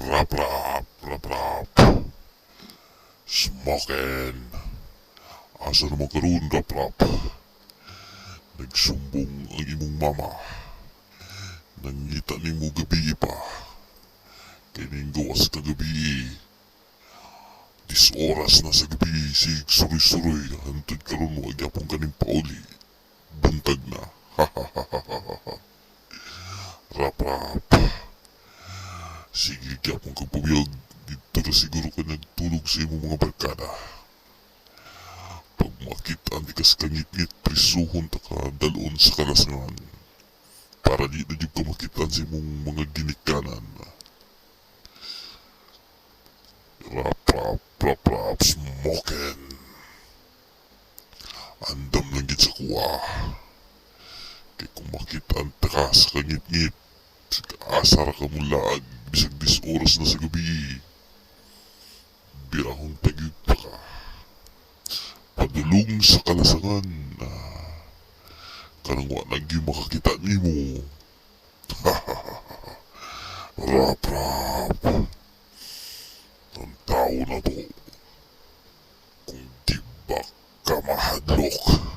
Rap rap rap rap Smokin. Asa naman karon rap rap. Nagsumbong ang imong mama. Nangita nimo gabi pa. Kining gawas kagabi. 10 oras na sa gabi. Sig suroy-suroy. Hantod karon mo agyapon kaning pauli. Buntag na. Rap rap. Sige gyapon kang pabiyag. Dito na siguro ka nagtulog sa imong mga barkada. Pag makita ni kas kangit-ngit, prisuhon ta ka dalon sa kalasangan. Para di na di ka makita sa imong mga ginikanan. Rap rap rap rap smokin. Andam lang gid sa kuwa. Kay kung makita ta ka sa kangit-ngit, asara ka mula bisag 10 oras na sa gabi. Birahon tagig pa ka. Padulong sa kalasangan na kanang wa naging makakita nimo. Rap rap. Ang tao na to, kung di ba ka mahadlok.